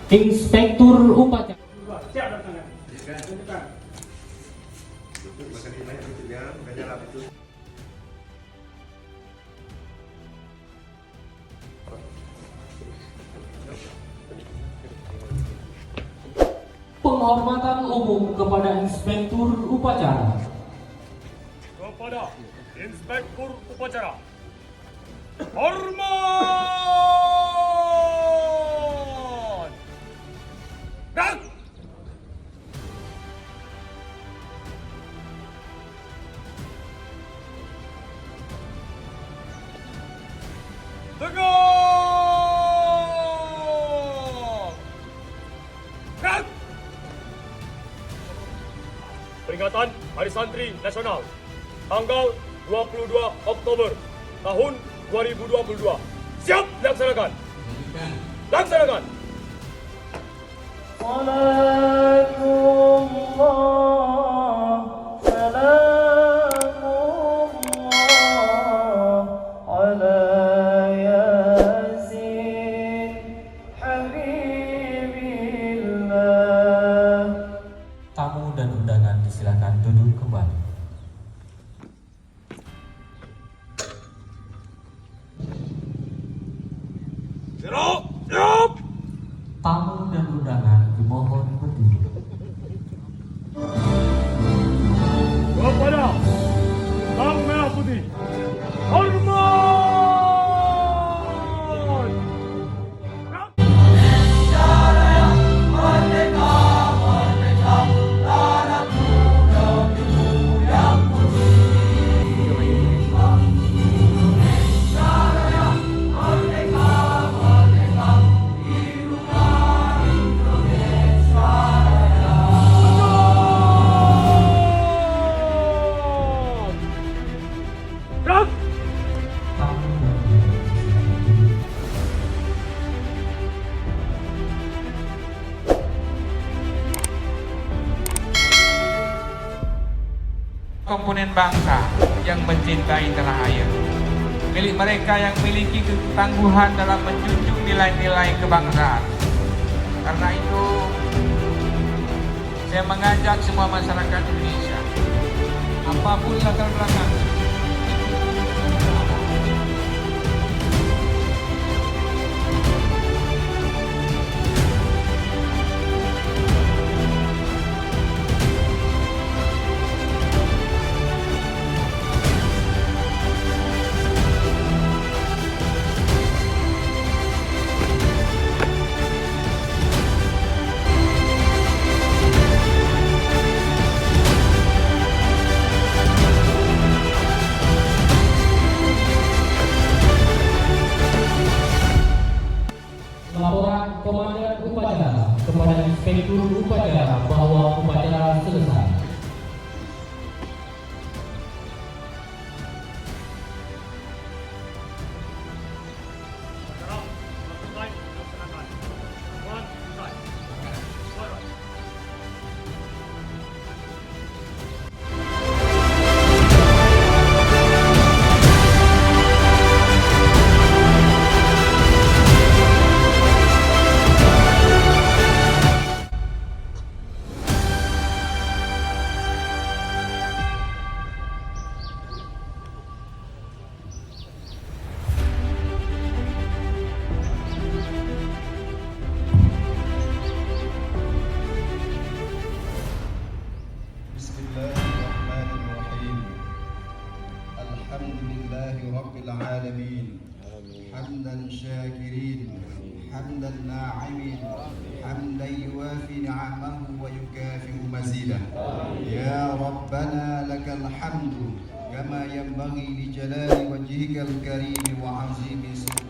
Inspektur Upacara. Siap laksanakan. Penghormatan umum kepada Inspektur Upacara. Kepada Inspektur Upacara. Hormat! Gerak! Tegak! Gerak! Peringatan Hari Santri Nasional tanggal 22 Oktober tahun 2022. Siap dilaksanakan. Laksanakan. Tamu dan undangan disilakan duduk kembali. Siap! Tamu dan undangan dimohon berdiri. Kepada Sang Merah Putih, hormat! Gerak! Tamu dan undangan disilakan duduk. Komponen bangsa yang mencintai tanah air, milik mereka yang memiliki ketangguhan dalam menjunjung nilai-nilai kebangsaan. Karena itu, saya mengajak semua masyarakat Indonesia, apapun latar belakang, Laporan Komandan Upacara kepada Inspektur Upacara bahwa upacara selesai. Gerak! Selesai dilaksanakan. Mohon selesai. Suara. بسم الله الرحمن الرحيم الحمد لله رب العالمين حمدا شاكرين حمدا ناعمين حمدا يوافي نعمه ويكافئ مزيده يا ربنا لك الحمد كما ينبغي لجلال وجهك الكريم وعظيم سلطانك